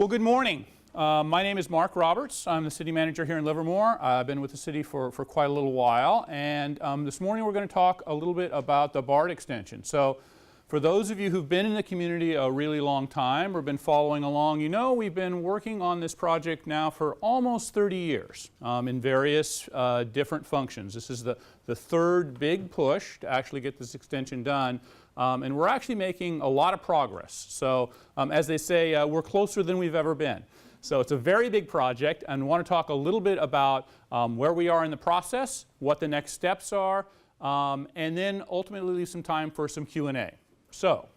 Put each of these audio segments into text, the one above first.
Well, good morning. My name is Mark Roberts. I'm the city manager here in Livermore. I've been with the city for quite a little while, and this morning we're going to talk a little bit about the BART extension. So for those of you who've been in the community a really long time or been following along, you know we've been working on this project now for almost 30 years in various different functions. This is the third big push to actually get this extension done. And we're actually making a lot of progress. So as they say, we're closer than we've ever been. So it's a very big project, and I want to talk a little bit about where we are in the process, what the next steps are, and then ultimately leave some time for some Q&A. So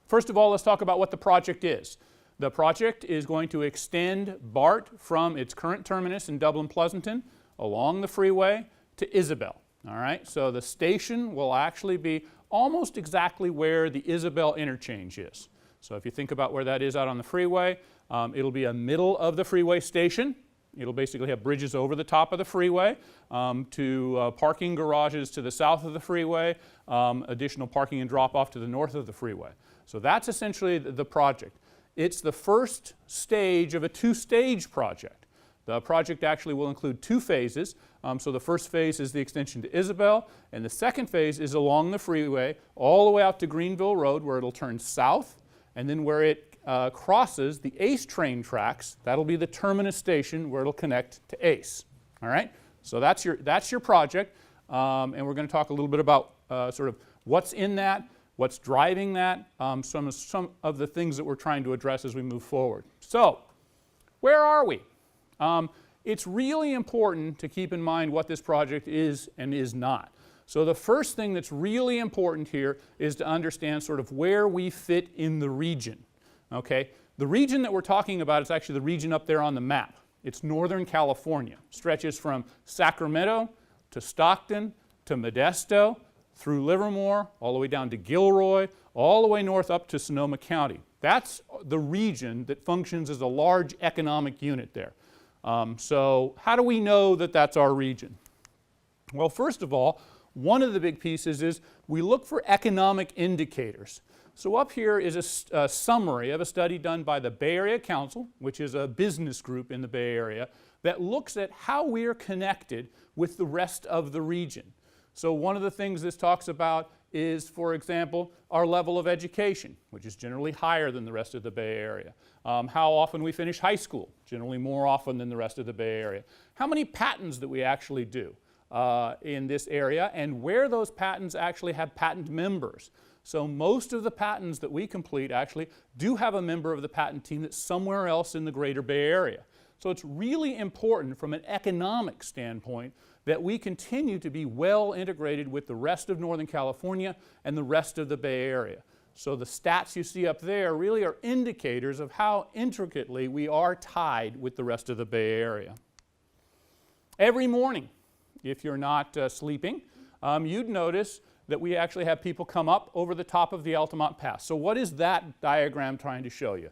first of all, let's talk about what the project is. The project is going to extend BART from its current terminus in Dublin Pleasanton along the freeway to Isabel. All right, so the station will actually be almost exactly where the Isabel interchange is. So if you think about where that is out on the freeway, it'll be a middle of the freeway station. It'll basically have bridges over the top of the freeway to parking garages to the south of the freeway, additional parking and drop-off to the north of the freeway. So that's essentially the project. It's the first stage of a two-stage project. The project actually will include two phases. So the first phase is the extension to Isabel, and the second phase is along the freeway all the way out to Greenville Road, where it'll turn south, and then where it crosses the ACE train tracks. That'll be the terminus station where it'll connect to ACE. All right? So that's your project, and we're going to talk a little bit about sort of what's in that, what's driving that, some of the things that we're trying to address as we move forward. So where are we? It's really important to keep in mind what this project is and is not. So the first thing that's really important here is to understand sort of where we fit in the region. Okay? The region that we're talking about is actually the region up there on the map. It's Northern California. Stretches from Sacramento to Stockton to Modesto, through Livermore, all the way down to Gilroy, all the way north up to Sonoma County. That's the region that functions as a large economic unit there. So how do we know that that's our region? Well, first of all, one of the big pieces is we look for economic indicators. So up here is a summary of a study done by the Bay Area Council, which is a business group in the Bay Area, that looks at how we are connected with the rest of the region. So one of the things this talks about is, for example, our level of education, which is generally higher than the rest of the Bay Area. How often we finish high school, generally more often than the rest of the Bay Area. How many patents that we actually do in this area, and where those patents actually have patent members. So most of the patents that we complete actually do have a member of the patent team that's somewhere else in the greater Bay Area. So it's really important from an economic standpoint that we continue to be well integrated with the rest of Northern California and the rest of the Bay Area. So the stats you see up there really are indicators of how intricately we are tied with the rest of the Bay Area. Every morning, if you're not sleeping, you'd notice that we actually have people come up over the top of the Altamont Pass. So what is that diagram trying to show you?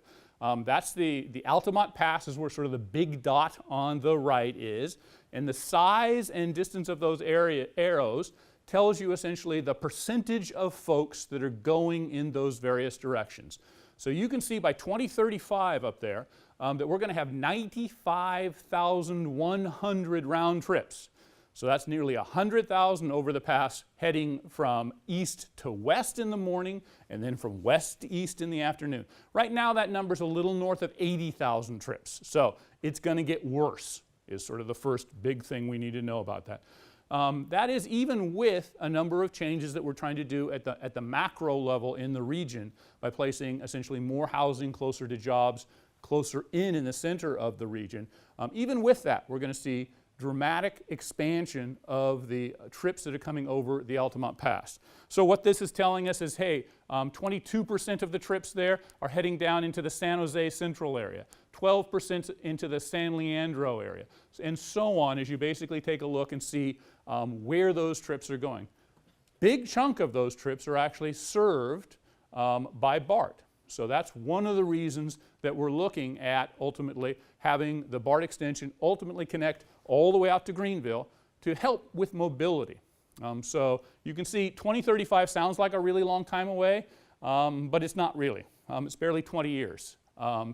That's the Altamont Pass is where sort of the big dot on the right is, and the size and distance of those arrows tells you essentially the percentage of folks that are going in those various directions. So you can see by 2035 up there that we're going to have 95,100 round trips. So that's nearly 100,000 over the pass, heading from east to west in the morning and then from west to east in the afternoon. Right now that number's a little north of 80,000 trips. So it's going to get worse, is sort of the first big thing we need to know about that. That is even with a number of changes that we're trying to do at the macro level in the region by placing essentially more housing closer to jobs, closer in the center of the region. Even with that, we're going to see dramatic expansion of the trips that are coming over the Altamont Pass. So what this is telling us is, hey, 22% of the trips there are heading down into the San Jose Central area, 12% into the San Leandro area, and so on as you basically take a look and see where those trips are going. Big chunk of those trips are actually served by BART. So that's one of the reasons that we're looking at ultimately having the BART extension ultimately connect all the way out to Greenville to help with mobility. So you can see 2035 sounds like a really long time away, but it's not really. It's barely 20 years.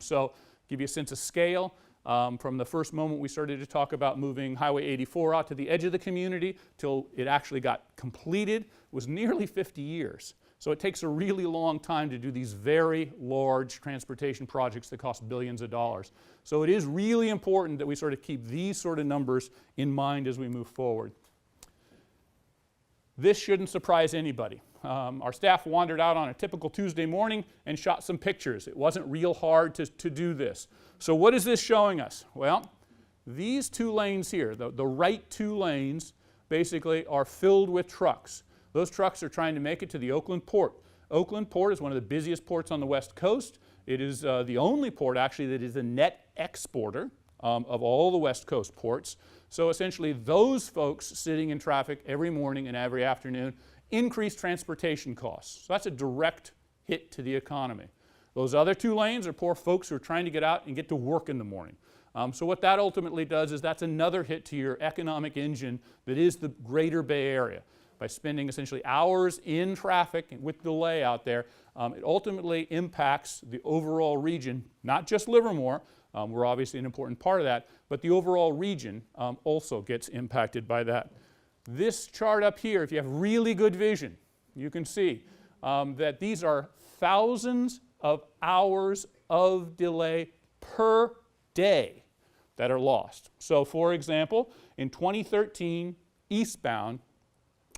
So give you a sense of scale. From the first moment we started to talk about moving Highway 84 out to the edge of the community till it actually got completed was nearly 50 years. So it takes a really long time to do these very large transportation projects that cost billions of dollars. So it is really important that we sort of keep these sort of numbers in mind as we move forward. This shouldn't surprise anybody. Our staff wandered out on a typical Tuesday morning and shot some pictures. It wasn't real hard to do this. So what is this showing us? Well, these two lanes here, the right two lanes, basically are filled with trucks. Those trucks are trying to make it to the Oakland Port. Oakland Port is one of the busiest ports on the West Coast. It is the only port, actually, that is a net exporter of all the West Coast ports. So essentially, those folks sitting in traffic every morning and every afternoon increase transportation costs. So that's a direct hit to the economy. Those other two lanes are poor folks who are trying to get out and get to work in the morning. So what that ultimately does is that's another hit to your economic engine that is the greater Bay Area. By spending essentially hours in traffic with delay out there, it ultimately impacts the overall region, not just Livermore. We're obviously an important part of that, but the overall region also gets impacted by that. This chart up here, if you have really good vision, you can see that these are thousands of hours of delay per day that are lost. So for example, in 2013, eastbound,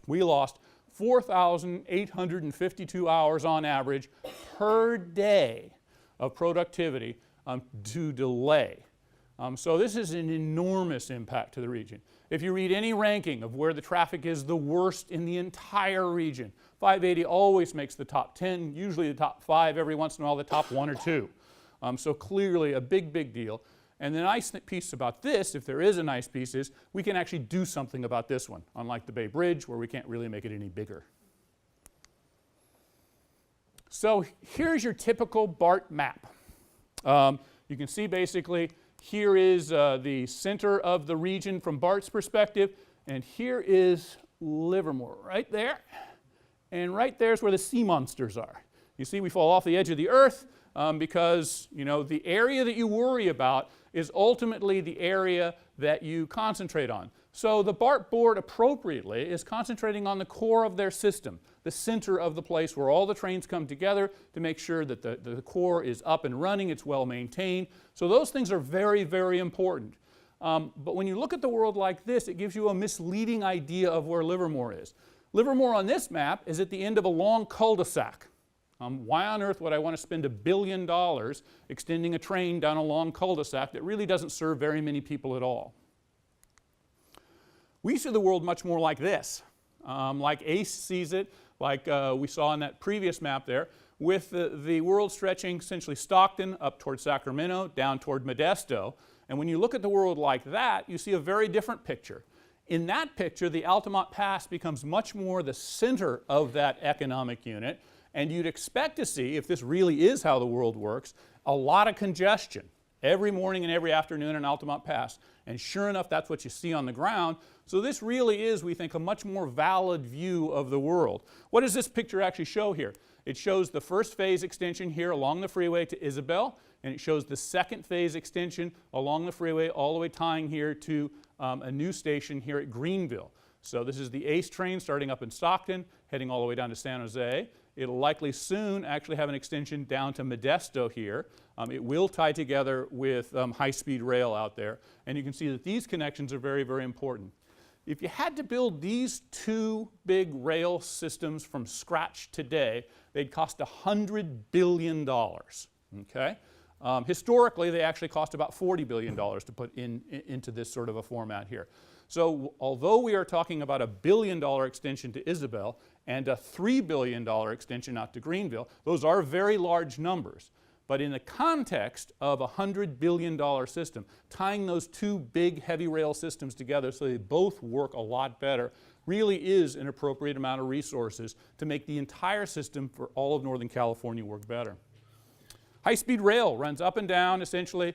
we lost 4,852 hours on average per day of productivity to delay. So this is an enormous impact to the region. If you read any ranking of where the traffic is the worst in the entire region, 580 always makes the top 10, usually the top 5, every once in a while the top 1 or 2. So clearly a big, big deal. And the nice piece about this, if there is a nice piece, is we can actually do something about this one, unlike the Bay Bridge where we can't really make it any bigger. So here's your typical BART map. You can see basically here is the center of the region from BART's perspective, and here is Livermore right there. And right there's where the sea monsters are. You see we fall off the edge of the earth because the area that you worry about is ultimately the area that you concentrate on. So the BART board appropriately is concentrating on the core of their system, the center of the place where all the trains come together to make sure that the core is up and running, it's well maintained. So those things are very, very important. But when you look at the world like this, it gives you a misleading idea of where Livermore is. Livermore on this map is at the end of a long cul-de-sac. Why on earth would I want to spend $1 billion extending a train down a long cul-de-sac that really doesn't serve very many people at all? We see the world much more like this, like ACE sees it, like we saw in that previous map there, with the world stretching essentially Stockton up toward Sacramento, down toward Modesto. And when you look at the world like that, you see a very different picture. In that picture, the Altamont Pass becomes much more the center of that economic unit. And you'd expect to see, if this really is how the world works, a lot of congestion every morning and every afternoon in Altamont Pass. And sure enough, that's what you see on the ground. So this really is, we think, a much more valid view of the world. What does this picture actually show here? It shows the first phase extension here along the freeway to Isabel, and it shows the second phase extension along the freeway all the way tying here to a new station here at Greenville. So this is the ACE train starting up in Stockton, heading all the way down to San Jose. It'll likely soon actually have an extension down to Modesto here. It will tie together with high-speed rail out there. And you can see that these connections are very, very important. If you had to build these two big rail systems from scratch today, they'd cost $100 billion. Okay? Historically, they actually cost about $40 billion to put into this sort of a format here. So although we are talking about a $1 billion extension to Isabel and a $3 billion extension out to Greenville, those are very large numbers. But in the context of a $100 billion system, tying those two big heavy rail systems together so they both work a lot better really is an appropriate amount of resources to make the entire system for all of Northern California work better. High-speed rail runs up and down, essentially,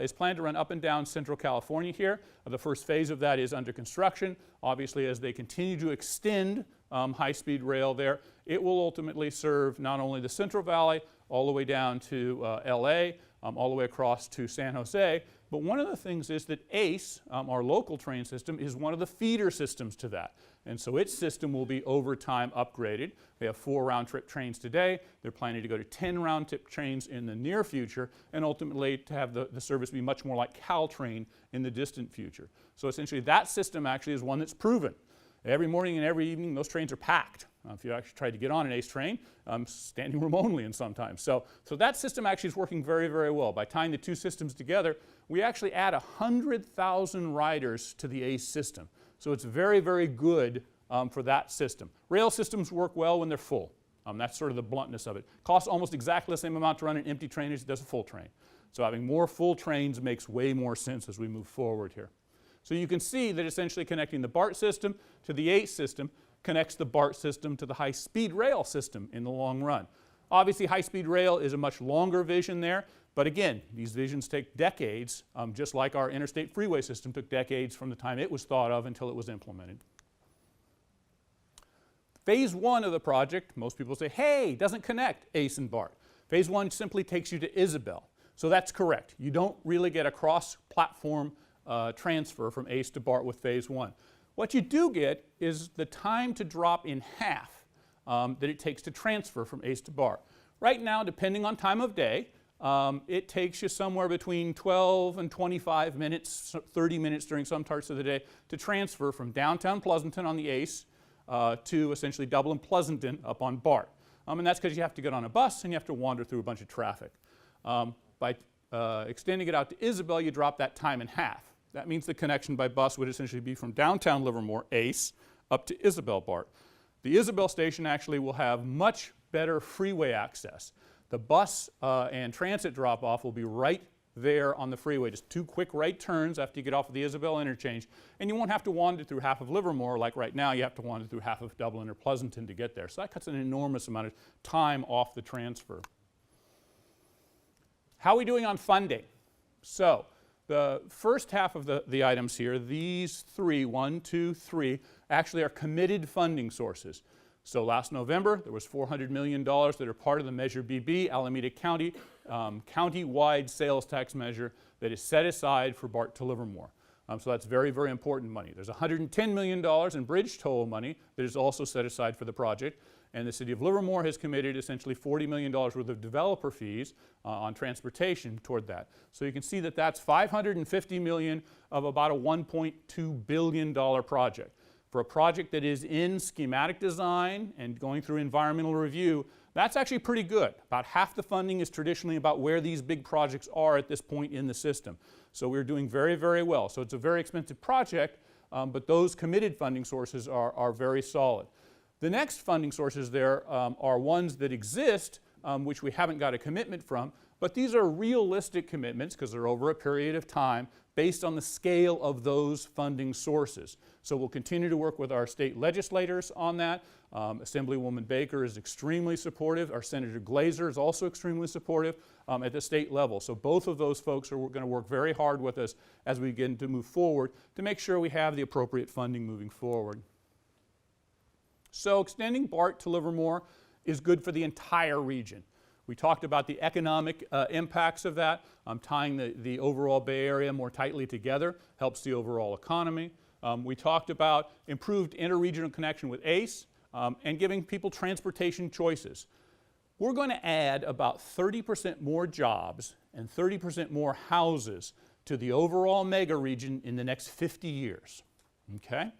is planned to run up and down Central California here. The first phase of that is under construction. Obviously, as they continue to extend high-speed rail there, it will ultimately serve not only the Central Valley all the way down to LA, all the way across to San Jose. But one of the things is that ACE, our local train system, is one of the feeder systems to that. And so its system will be over time upgraded. They have 4 round-trip trains today. They're planning to go to 10 round-trip trains in the near future, and ultimately to have the service be much more like Caltrain in the distant future. So essentially that system actually is one that's proven. Every morning and every evening those trains are packed. If you actually tried to get on an ACE train, standing room only in sometimes. So that system actually is working very, very well. By tying the two systems together, we actually add 100,000 riders to the ACE system. So it's very, very good for that system. Rail systems work well when they're full. That's sort of the bluntness of it. Costs almost exactly the same amount to run an empty train as it does a full train. So having more full trains makes way more sense as we move forward here. So you can see that essentially connecting the BART system to the ACE system connects the BART system to the high-speed rail system in the long run. Obviously, high-speed rail is a much longer vision there, but again, these visions take decades, just like our interstate freeway system took decades from the time it was thought of until it was implemented. Phase 1 of the project, most people say, hey, doesn't connect ACE and BART. Phase 1 simply takes you to Isabel. So that's correct. You don't really get a cross-platform transfer from ACE to BART with Phase 1. What you do get is the time to drop in half that it takes to transfer from ACE to BART. Right now, depending on time of day, it takes you somewhere between 12 and 25 minutes, 30 minutes during some parts of the day to transfer from downtown Pleasanton on the ACE to essentially Dublin Pleasanton up on BART. And that's because you have to get on a bus and you have to wander through a bunch of traffic. By extending it out to Isabel, you drop that time in half. That means the connection by bus would essentially be from downtown Livermore, ACE, up to Isabel BART. The Isabel station actually will have much better freeway access. The bus and transit drop-off will be right there on the freeway, just 2 quick right turns after you get off of the Isabel interchange, and you won't have to wander through half of Livermore like right now you have to wander through half of Dublin or Pleasanton to get there. So that cuts an enormous amount of time off the transfer. How are we doing on funding? So the first half of the items here, these 3, 1, 2, 3, actually are committed funding sources. So last November, there was $400 million that are part of the Measure BB, Alameda County, county-wide sales tax measure that is set aside for BART to Livermore. So that's very, very important money. There's $110 million in bridge toll money that is also set aside for the project. And the city of Livermore has committed essentially $40 million worth of developer fees on transportation toward that. So you can see that that's $550 million of about a $1.2 billion project. For a project that is in schematic design and going through environmental review, that's actually pretty good. About half the funding is traditionally about where these big projects are at this point in the system. So we're doing very, very well. So it's a very expensive project, but those committed funding sources are very solid. The next funding sources there are ones that exist, which we haven't got a commitment from, but these are realistic commitments because they're over a period of time based on the scale of those funding sources. So we'll continue to work with our state legislators on that. Assemblywoman Baker is extremely supportive. Our Senator Glazer is also extremely supportive at the state level. So both of those folks are going to work very hard with us as we begin to move forward to make sure we have the appropriate funding moving forward. So extending BART to Livermore is good for the entire region. We talked about the economic impacts of that. Tying the overall Bay Area more tightly together helps the overall economy. We talked about improved interregional connection with ACE and giving people transportation choices. We're going to add about 30% more jobs and 30% more houses to the overall mega region in the next 50 years. Okay?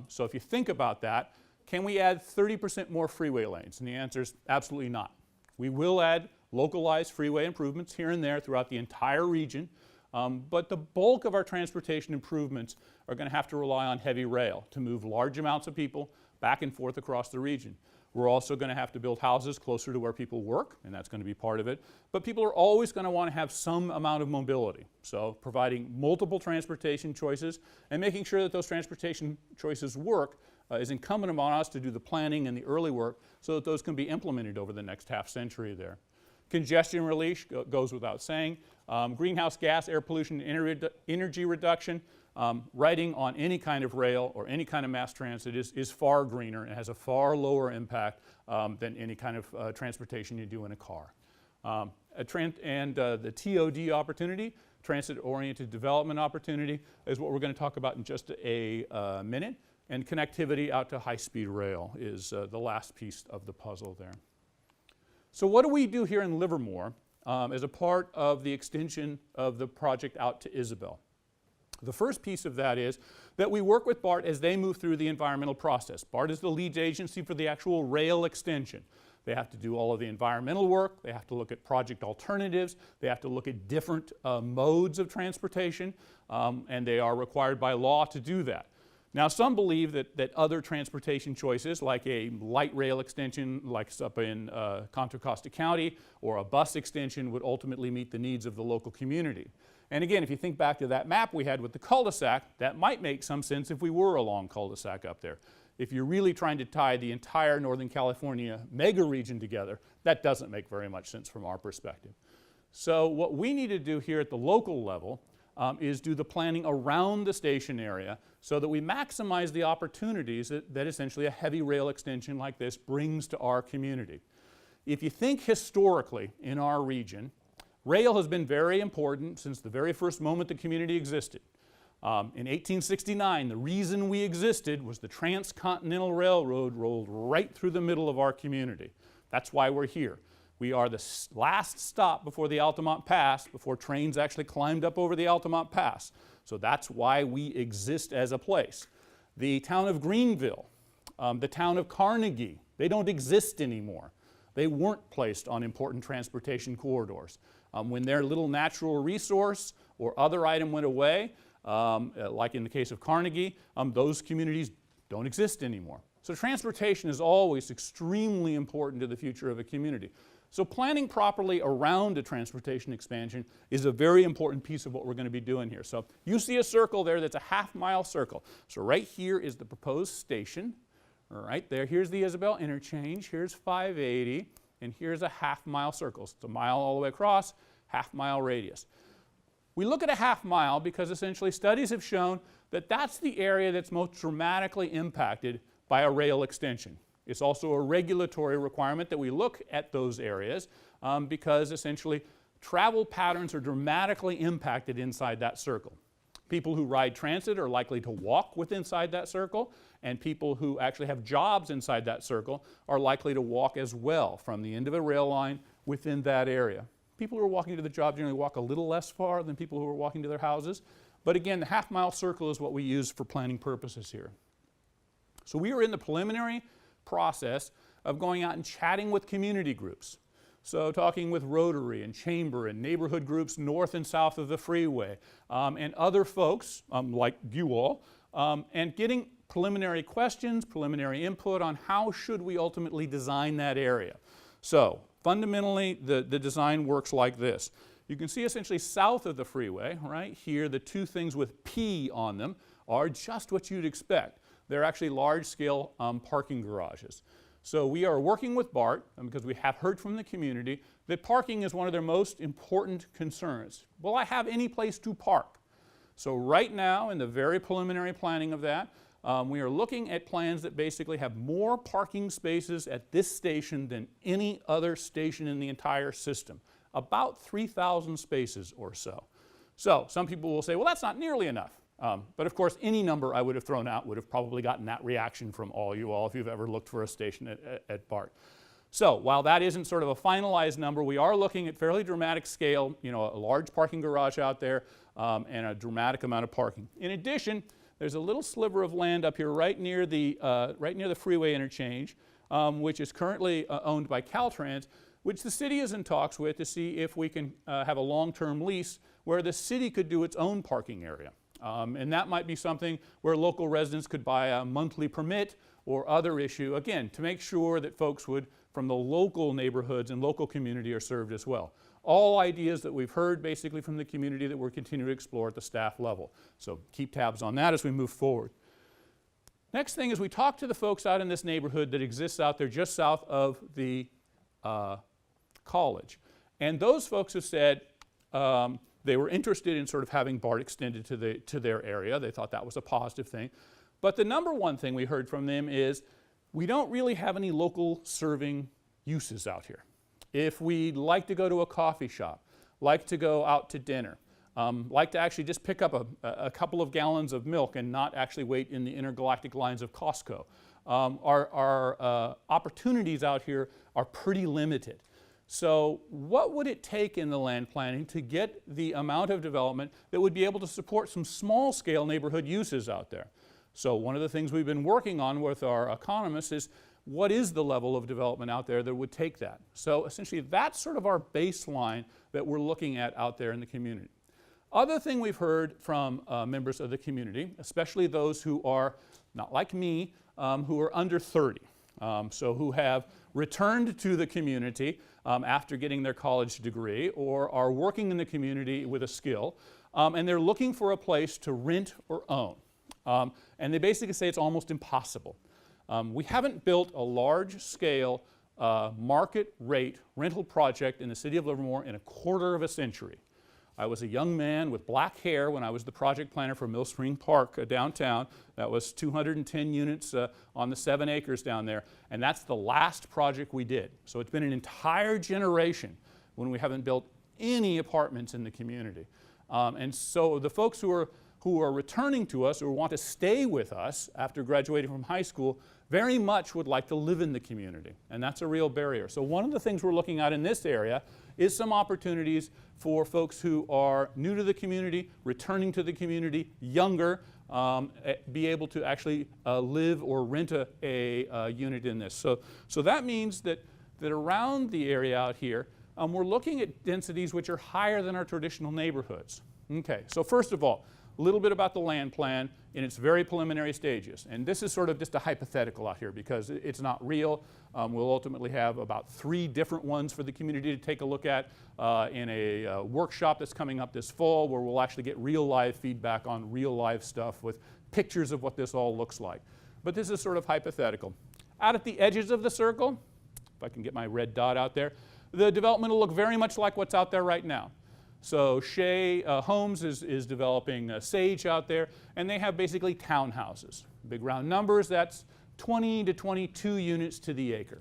So if you think about that, can we add 30% more freeway lanes? And the answer is absolutely not. We will add localized freeway improvements here and there throughout the entire region, but the bulk of our transportation improvements are going to have to rely on heavy rail to move large amounts of people back and forth across the region. We're also going to have to build houses closer to where people work, and that's going to be part of it. But people are always going to want to have some amount of mobility. So providing multiple transportation choices and making sure that those transportation choices work is incumbent upon us to do the planning and the early work so that those can be implemented over the next half century there. Congestion relief goes without saying. Greenhouse gas, air pollution, energy reduction. Riding on any kind of rail or any kind of mass transit is far greener and has a far lower impact than any kind of transportation you do in a car. the TOD opportunity, transit-oriented development opportunity, is what we're going to talk about in just a minute. And connectivity out to high-speed rail is the last piece of the puzzle there. So what do we do here in Livermore as a part of the extension of the project out to Isabel? The first piece of that is that we work with BART as they move through the environmental process. BART is the lead agency for the actual rail extension. They have to do all of the environmental work, they have to look at project alternatives, they have to look at different modes of transportation, and they are required by law to do that. Now, some believe that other transportation choices, like a light rail extension, like up in Contra Costa County, or a bus extension, would ultimately meet the needs of the local community. And again, if you think back to that map we had with the cul-de-sac, that might make some sense if we were a long cul-de-sac up there. If you're really trying to tie the entire Northern California mega region together, that doesn't make very much sense from our perspective. So what we need to do here at the local level is do the planning around the station area so that we maximize the opportunities that essentially a heavy rail extension like this brings to our community. If you think historically in our region, rail has been very important since the very first moment the community existed. In 1869, the reason we existed was the Transcontinental Railroad rolled right through the middle of our community. That's why we're here. We are the last stop before the Altamont Pass, before trains actually climbed up over the Altamont Pass. So that's why we exist as a place. The town of Greenville, the town of Carnegie, they don't exist anymore. They weren't placed on important transportation corridors. When their little natural resource or other item went away, like in the case of Carnegie, those communities don't exist anymore. So transportation is always extremely important to the future of a community. So planning properly around a transportation expansion is a very important piece of what we're going to be doing here. So you see a circle there that's a half-mile circle. So right here is the proposed station. All right, here's the Isabel interchange, here's 580, and here's a half-mile circle. So it's a mile all the way across, half-mile radius. We look at a half-mile because essentially studies have shown that that's the area that's most dramatically impacted by a rail extension. It's also a regulatory requirement that we look at those areas because essentially travel patterns are dramatically impacted inside that circle. People who ride transit are likely to walk inside that circle, and people who actually have jobs inside that circle are likely to walk as well from the end of a rail line within that area. People who are walking to the job generally walk a little less far than people who are walking to their houses. But again, the half-mile circle is what we use for planning purposes here. So we are in the preliminary process of going out and chatting with community groups. So talking with Rotary and Chamber and neighborhood groups north and south of the freeway and other folks like you all, and getting preliminary questions, preliminary input on how should we ultimately design that area. So fundamentally, the design works like this. You can see essentially south of the freeway, right here, the two things with P on them are just what you'd expect. They're actually large-scale parking garages. So we are working with BART, because we have heard from the community, that parking is one of their most important concerns. Will I have any place to park? So right now, in the very preliminary planning of that, we are looking at plans that basically have more parking spaces at this station than any other station in the entire system. About 3,000 spaces or so. So some people will say, well, that's not nearly enough. But of course, any number I would have thrown out would have probably gotten that reaction from you all if you've ever looked for a station at BART. So while that isn't sort of a finalized number, we are looking at fairly dramatic scale, a large parking garage out there and a dramatic amount of parking. In addition, there's a little sliver of land up here right near the freeway interchange, which is currently owned by Caltrans, which the city is in talks with to see if we can have a long-term lease where the city could do its own parking area. And that might be something where local residents could buy a monthly permit or other issue, again, to make sure that folks from the local neighborhoods and local community are served as well. All ideas that we've heard basically from the community that we're continuing to explore at the staff level. So keep tabs on that as we move forward. Next thing is we talk to the folks out in this neighborhood that exists out there just south of the college. And those folks have said they were interested in sort of having BART extended to their area. They thought that was a positive thing. But the number one thing we heard from them is we don't really have any local serving uses out here. if we like to go to a coffee shop, like to go out to dinner, like to actually just pick up a couple of gallons of milk and not actually wait in the intergalactic lines of Costco, our opportunities out here are pretty limited. So what would it take in the land planning to get the amount of development that would be able to support some small-scale neighborhood uses out there? So one of the things we've been working on with our economists is what is the level of development out there that would take that? So essentially that's sort of our baseline that we're looking at out there in the community. Other thing we've heard from members of the community, especially those who are not like me, who are under 30, so who have returned to the community after getting their college degree or are working in the community with a skill, and they're looking for a place to rent or own. And they basically say it's almost impossible. We haven't built a large-scale market rate rental project in the city of Livermore in a quarter of a century. I was a young man with black hair when I was the project planner for Mill Spring Park downtown. That was 210 units on the 7 acres down there, and that's the last project we did. So it's been an entire generation when we haven't built any apartments in the community. And so the folks who are returning to us or want to stay with us after graduating from high school very much would like to live in the community, and that's a real barrier. So one of the things we're looking at in this area is some opportunities for folks who are new to the community, returning to the community, younger, be able to actually live or rent a unit in this. So that means that around the area out here, we're looking at densities which are higher than our traditional neighborhoods. Okay, so first of all, a little bit about the land plan in its very preliminary stages. And this is sort of just a hypothetical out here because it's not real. We'll ultimately have about 3 different ones for the community to take a look at in a workshop that's coming up this fall where we'll actually get real live feedback on real live stuff with pictures of what this all looks like. But this is sort of hypothetical. Out at the edges of the circle, if I can get my red dot out there, the development will look very much like what's out there right now. So Shea Homes is developing Sage out there, and they have basically townhouses. Big round numbers, that's 20 to 22 units to the acre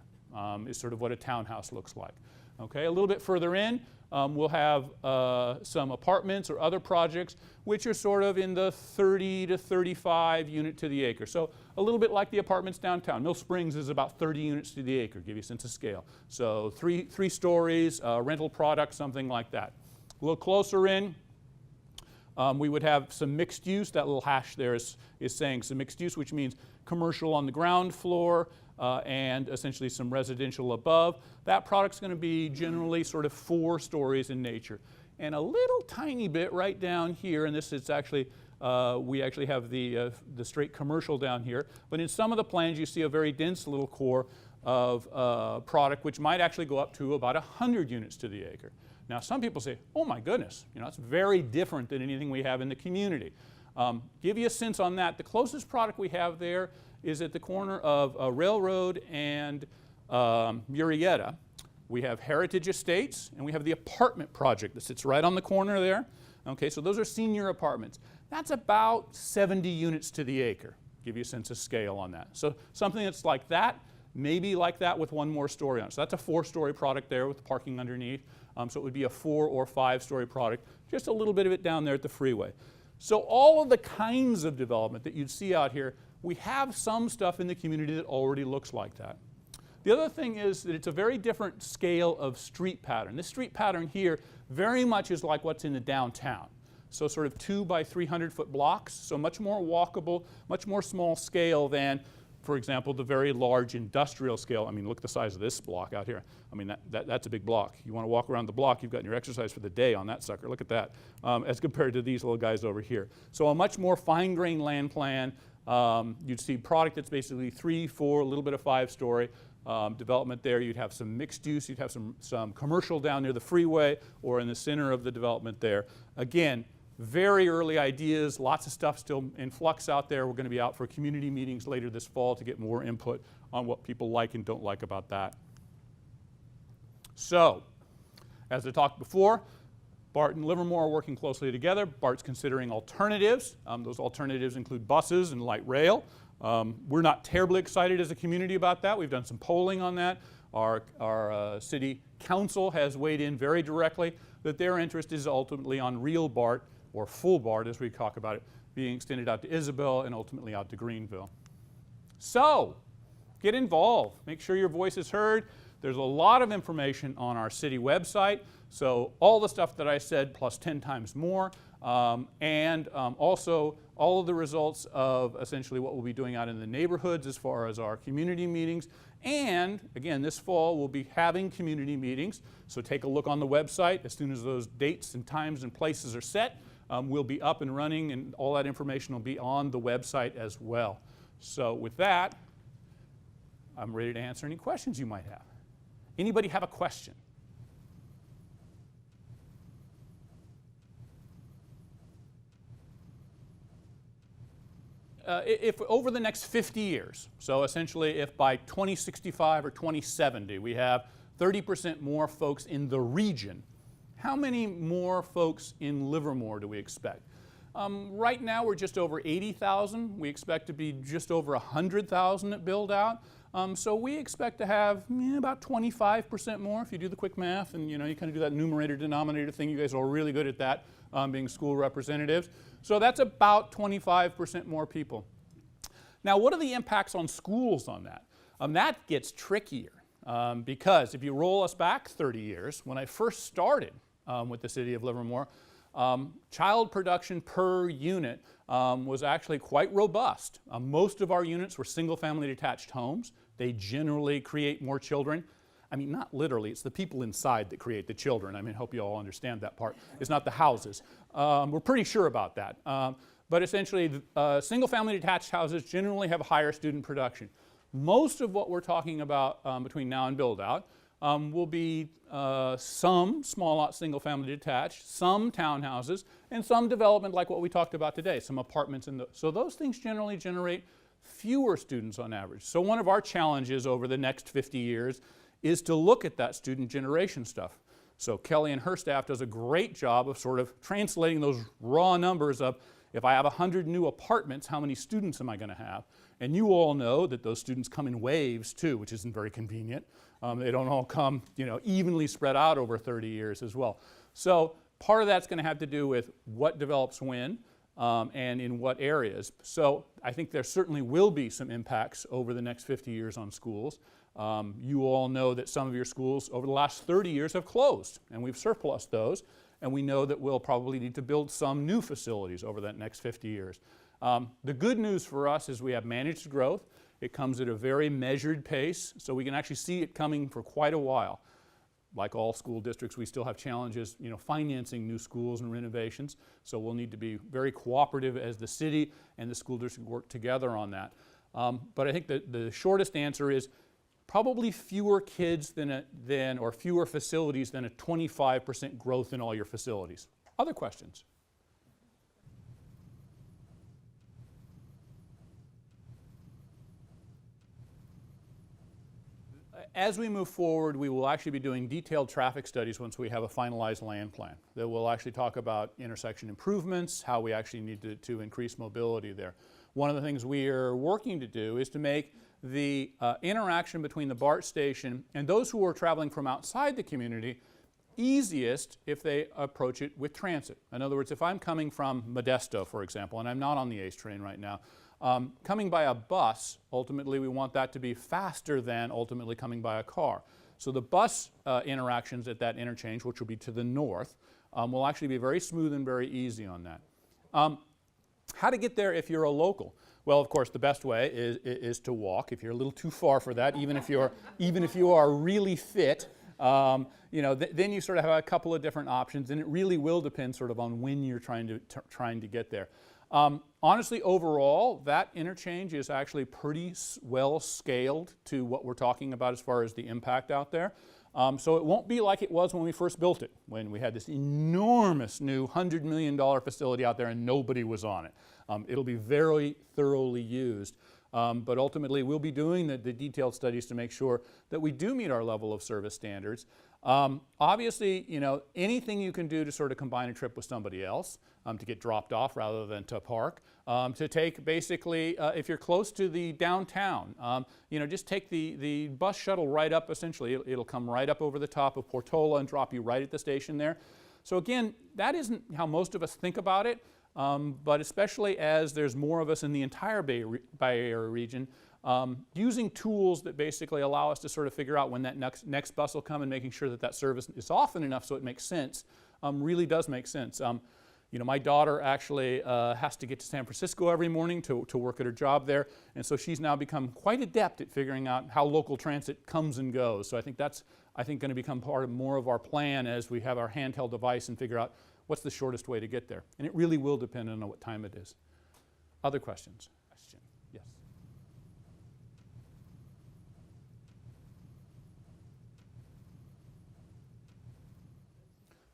is sort of what a townhouse looks like. Okay, a little bit further in, we'll have some apartments or other projects which are sort of in the 30 to 35 unit to the acre. So a little bit like the apartments downtown. Mill Springs is about 30 units to the acre, give you a sense of scale. So three stories, rental product, something like that. A little closer in, we would have some mixed use. That little hash there is saying some mixed use, which means commercial on the ground floor and essentially some residential above. That product's going to be generally sort of 4 stories in nature. And a little tiny bit right down here, and this is actually, we actually have the straight commercial down here, but in some of the plans you see a very dense little core of product which might actually go up to about 100 units to the acre. Now, some people say, oh my goodness, that's very different than anything we have in the community. Give you a sense on that. The closest product we have there is at the corner of Railroad and Murrieta. We have Heritage Estates, and we have the apartment project that sits right on the corner there. Okay, so those are senior apartments. That's about 70 units to the acre. Give you a sense of scale on that. So something that's like that, maybe like that with 1 more story on it. So that's a 4-story product there with parking underneath. So it would be a 4 or 5-story product, just a little bit of it down there at the freeway. So all of the kinds of development that you'd see out here, we have some stuff in the community that already looks like that. The other thing is that it's a very different scale of street pattern. This street pattern here very much is like what's in the downtown. So sort of 2 by 300 foot blocks, so much more walkable, much more small scale than, for example, the very large industrial scale. I mean, look at the size of this block out here. I mean, that's a big block. You want to walk around the block, you've got your exercise for the day on that sucker. Look at that, as compared to these little guys over here. So a much more fine-grained land plan. You'd see product that's basically 3, 4, a little bit of 5-story development there. You'd have some mixed use. You'd have some commercial down near the freeway or in the center of the development there. Again, very early ideas, lots of stuff still in flux out there. We're going to be out for community meetings later this fall to get more input on what people like and don't like about that. So, as I talked before, BART and Livermore are working closely together. BART's considering alternatives. Those alternatives include buses and light rail. We're not terribly excited as a community about that. We've done some polling on that. Our city Council has weighed in very directly that their interest is ultimately on real BART, or full BART as we talk about it, being extended out to Isabel and ultimately out to Greenville. So, get involved. Make sure your voice is heard. There's a lot of information on our city website, so all the stuff that I said plus 10 times more, and also all of the results of essentially what we'll be doing out in the neighborhoods as far as our community meetings. And again, this fall we'll be having community meetings, so take a look on the website. As soon as those dates and times and places are set, we'll be up and running, and all that information will be on the website as well. So with that, I'm ready to answer any questions you might have. Anybody have a question? If over the next 50 years, so essentially if by 2065 or 2070 we have 30% more folks in the region, how many more folks in Livermore do we expect? Right now we're just over 80,000. We expect to be just over 100,000 at build out. So we expect to have about 25% more if you do the quick math, and you kind of do that numerator denominator thing. You guys are really good at that, being school representatives. So that's about 25% more people. Now, what are the impacts on schools on that? That gets trickier because if you roll us back 30 years, when I first started with the city of Livermore, child production per unit was actually quite robust. Most of our units were single-family detached homes. They generally create more children. I mean, not literally, it's the people inside that create the children. I mean, I hope you all understand that part. It's not the houses. We're pretty sure about that. But essentially, single-family detached houses generally have higher student production. Most of what we're talking about between now and build-out will be some small lot single-family detached, some townhouses, and some development like what we talked about today, some apartments. So those things generally generate fewer students on average. So one of our challenges over the next 50 years is to look at that student generation stuff. So Kelly and her staff does a great job of sort of translating those raw numbers of, if I have 100 new apartments, how many students am I going to have? And you all know that those students come in waves too, which isn't very convenient. They don't all come, evenly spread out over 30 years as well. So part of that's going to have to do with what develops when and in what areas. So I think there certainly will be some impacts over the next 50 years on schools. You all know that some of your schools over the last 30 years have closed, and we've surplused those, and we know that we'll probably need to build some new facilities over that next 50 years. The good news for us is we have managed growth. It comes at a very measured pace, so we can actually see it coming for quite a while. Like all school districts, we still have challenges, financing new schools and renovations, so we'll need to be very cooperative as the city and the school district work together on that. But I think the shortest answer is probably fewer kids or fewer facilities than a 25% growth in all your facilities. Other questions? As we move forward, we will actually be doing detailed traffic studies once we have a finalized land plan that will actually talk about intersection improvements, how we actually need to increase mobility there. One of the things we are working to do is to make the interaction between the BART station and those who are traveling from outside the community easiest if they approach it with transit. In other words, if I'm coming from Modesto, for example, and I'm not on the ACE train right now, coming by a bus, ultimately we want that to be faster than ultimately coming by a car. So the bus interactions at that interchange, which will be to the north, will actually be very smooth and very easy on that. How to get there if you're a local? Well, of course, the best way is to walk. If you're a little too far for that, even if you are really fit, then you sort of have a couple of different options, and it really will depend sort of on when you're trying to get there. Honestly, overall, that interchange is actually pretty well scaled to what we're talking about as far as the impact out there. So it won't be like it was when we first built it, when we had this enormous new $100 million facility out there and nobody was on it. It'll be very thoroughly used. But ultimately, we'll be doing the detailed studies to make sure that we do meet our level of service standards. Obviously, you know, anything you can do to sort of combine a trip with somebody else, to get dropped off rather than to park, to take basically, if you're close to the downtown, you know, just take the bus shuttle right up essentially. It'll come right up over the top of Portola and drop you right at the station there. So again, that isn't how most of us think about it, but especially as there's more of us in the entire Bay Area region, using tools that basically allow us to sort of figure out when that next bus will come and making sure that that service is often enough so it makes sense, really does make sense. You know, my daughter actually has to get to San Francisco every morning to work at her job there, and so she's now become quite adept at figuring out how local transit comes and goes. So I think that's, going to become part of more of our plan as we have our handheld device and figure out what's the shortest way to get there. And it really will depend on what time it is. Other questions? Yes.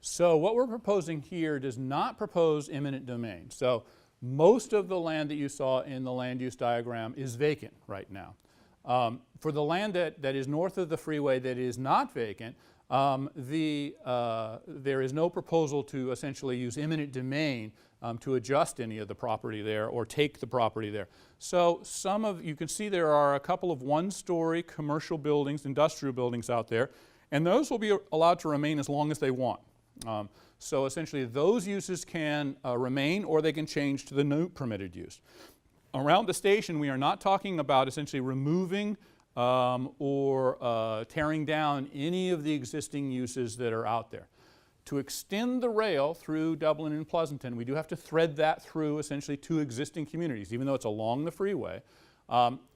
So what we're proposing here does not propose eminent domain. So most of the land that you saw in the land use diagram is vacant right now. For the land that is north of the freeway that is not vacant, there is no proposal to essentially use eminent domain to adjust any of the property there or take the property there. So you can see there are a couple of one-story commercial buildings, industrial buildings out there, and those will be allowed to remain as long as they want. So essentially those uses can remain or they can change to the new permitted use. Around the station we are not talking about essentially removing or tearing down any of the existing uses that are out there. To extend the rail through Dublin and Pleasanton, we do have to thread that through essentially two existing communities, even though it's along the freeway.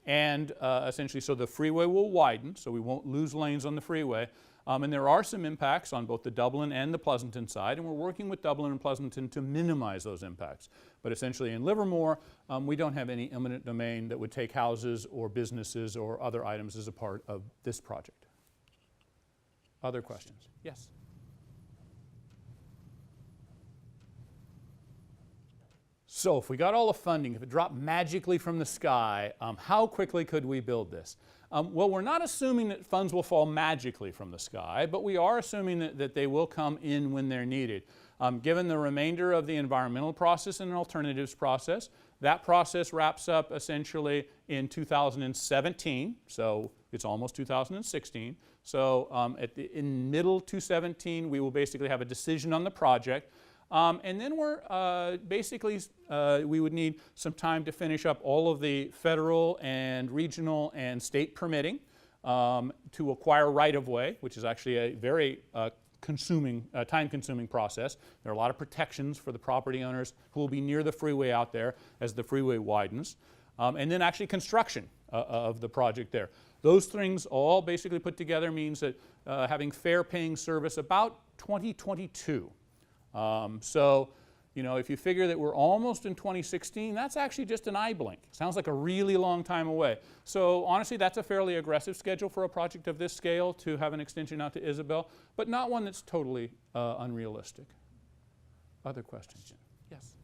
Essentially so the freeway will widen, so we won't lose lanes on the freeway. And there are some impacts on both the Dublin and the Pleasanton side, and we're working with Dublin and Pleasanton to minimize those impacts. But essentially in Livermore, we don't have any eminent domain that would take houses or businesses or other items as a part of this project. Other questions? Yes? So if we got all the funding, if it dropped magically from the sky, how quickly could we build this? Well, we're not assuming that funds will fall magically from the sky, but we are assuming that they will come in when they're needed. Given the remainder of the environmental process and alternatives process, that process wraps up essentially in 2017, so it's almost 2016. So in middle 2017, we will basically have a decision on the project. And then we're we would need some time to finish up all of the federal and regional and state permitting to acquire right-of-way, which is actually a very time-consuming process. There are a lot of protections for the property owners who will be near the freeway out there as the freeway widens. And then actually construction of the project there. Those things all basically put together means that having fair-paying service about 2022. So, you know, if you figure that we're almost in 2016, that's actually just an eye blink. Sounds like a really long time away. So honestly, that's a fairly aggressive schedule for a project of this scale to have an extension out to Isabel, but not one that's totally unrealistic. Other questions? Yes?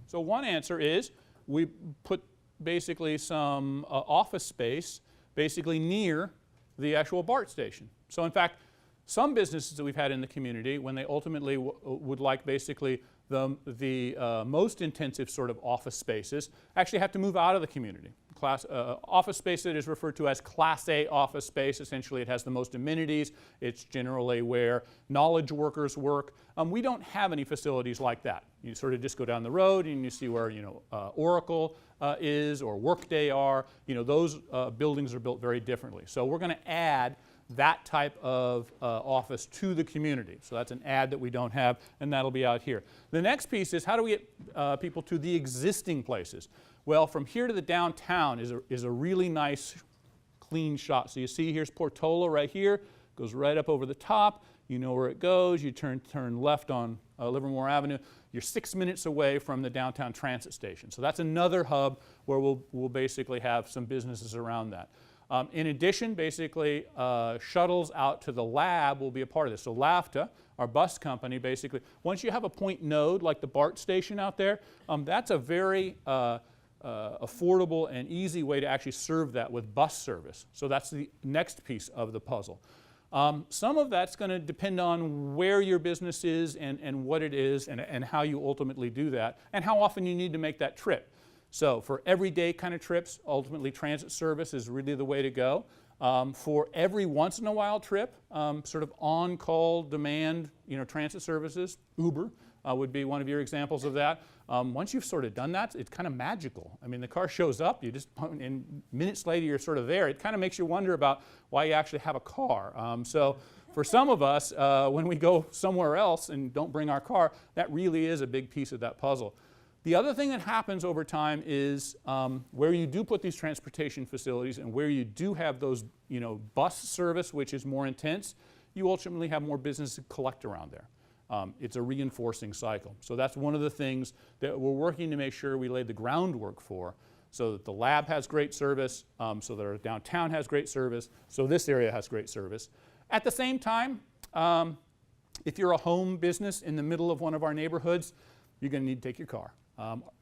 So one answer is we put basically some office space basically near the actual BART station. So in fact, some businesses that we've had in the community, when they ultimately would like basically the most intensive sort of office spaces, actually have to move out of the community. Office space that is referred to as Class A office space. Essentially it has the most amenities. It's generally where knowledge workers work. We don't have any facilities like that. You sort of just go down the road and you see where, you know, Oracle is or Workday are. You know, those buildings are built very differently. So we're going to add that type of office to the community. So that's an add that we don't have, and that'll be out here. The next piece is how do we get people to the existing places? Well, from here to the downtown is a really nice, clean shot. So you see here's Portola right here, goes right up over the top. You know where it goes. You turn left on Livermore Avenue. You're 6 minutes away from the downtown transit station. So that's another hub where we'll basically have some businesses around that. In addition, basically, shuttles out to the lab will be a part of this. So LAFTA, our bus company, basically, once you have a point node like the BART station out there, that's a very affordable and easy way to actually serve that with bus service. So that's the next piece of the puzzle. Some of that's going to depend on where your business is and what it is and how you ultimately do that and how often you need to make that trip. So for everyday kind of trips, ultimately transit service is really the way to go. For every once in a while trip, sort of on-call demand, transit services, Uber would be one of your examples of that. Once you've sort of done that, it's kind of magical. I mean, the car shows up, and minutes later you're sort of there. It kind of makes you wonder about why you actually have a car. So for some of us, when we go somewhere else and don't bring our car, that really is a big piece of that puzzle. The other thing that happens over time is where you do put these transportation facilities and where you do have those, bus service, which is more intense, you ultimately have more business to collect around there. It's a reinforcing cycle. So that's one of the things that we're working to make sure we lay the groundwork for, so that the lab has great service, so that our downtown has great service, so this area has great service. At the same time, if you're a home business in the middle of one of our neighborhoods, you're going to need to take your car.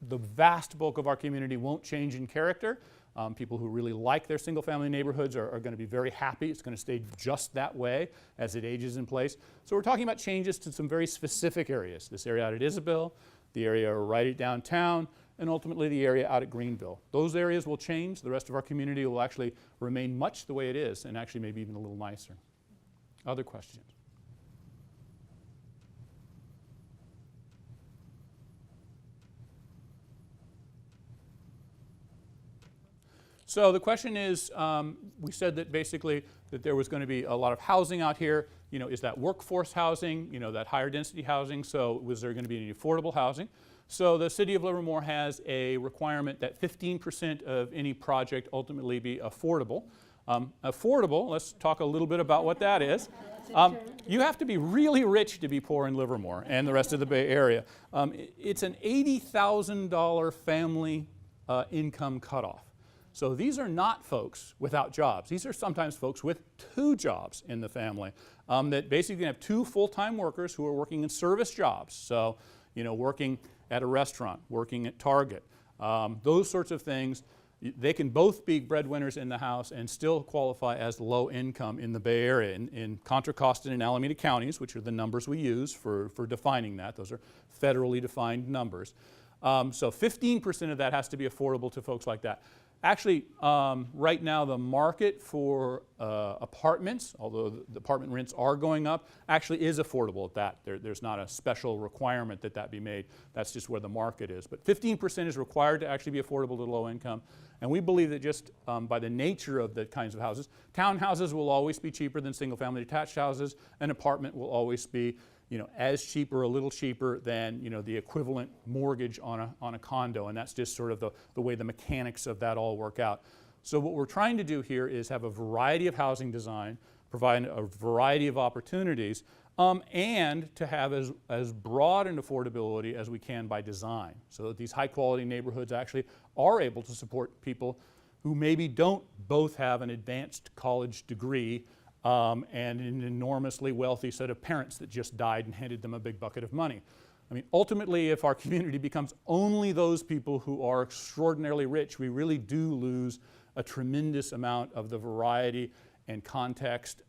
The vast bulk of our community won't change in character. People who really like their single-family neighborhoods are going to be very happy. It's going to stay just that way as it ages in place. So we're talking about changes to some very specific areas. This area out at Isabel, the area right at downtown, and ultimately the area out at Greenville. Those areas will change. The rest of our community will actually remain much the way it is, and actually maybe even a little nicer. Other questions? So the question is, we said that basically that there was going to be a lot of housing out here. Is that workforce housing, that higher density housing? So was there going to be any affordable housing? So the city of Livermore has a requirement that 15% of any project ultimately be affordable. Affordable, let's talk a little bit about what that is. You have to be really rich to be poor in Livermore and the rest of the Bay Area. It's an $80,000 family income cutoff. So these are not folks without jobs. These are sometimes folks with 2 jobs in the family that basically have 2 full-time workers who are working in service jobs. So, working at a restaurant, working at Target, those sorts of things. They can both be breadwinners in the house and still qualify as low income in the Bay Area. In Contra Costa and Alameda counties, which are the numbers we use for defining that, those are federally defined numbers. So 15% of that has to be affordable to folks like that. Actually, right now the market for apartments, although the apartment rents are going up, actually is affordable at that. There's not a special requirement that that be made. That's just where the market is. But 15% is required to actually be affordable to low income. And we believe that just by the nature of the kinds of houses, townhouses will always be cheaper than single-family detached houses. An apartment will always be as cheap or a little cheaper than the equivalent mortgage on a condo, and that's just sort of the way the mechanics of that all work out. So what we're trying to do here is have a variety of housing design, provide a variety of opportunities, and to have as broad an affordability as we can by design, so that these high-quality neighborhoods actually are able to support people who maybe don't both have an advanced college degree and an enormously wealthy set of parents that just died and handed them a big bucket of money. I mean, ultimately, if our community becomes only those people who are extraordinarily rich, we really do lose a tremendous amount of the variety and context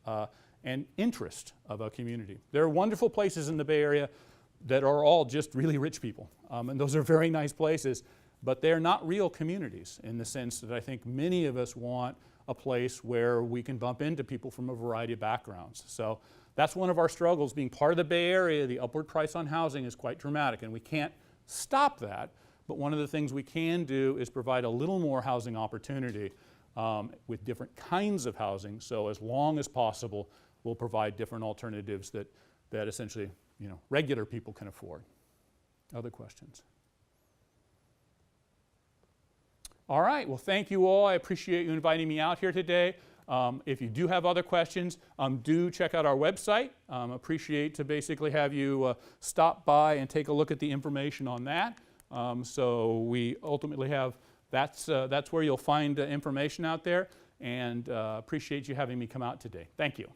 and interest of a community. There are wonderful places in the Bay Area that are all just really rich people, and those are very nice places, but they're not real communities in the sense that I think many of us want a place where we can bump into people from a variety of backgrounds. So that's one of our struggles. Being part of the Bay Area, the upward price on housing is quite dramatic, and we can't stop that, but one of the things we can do is provide a little more housing opportunity with different kinds of housing, so as long as possible, we'll provide different alternatives that essentially regular people can afford. Other questions? All right, well, thank you all. I appreciate you inviting me out here today. If you do have other questions, do check out our website. Appreciate to basically have you stop by and take a look at the information on that. So we ultimately have, that's where you'll find information out there, and appreciate you having me come out today. Thank you.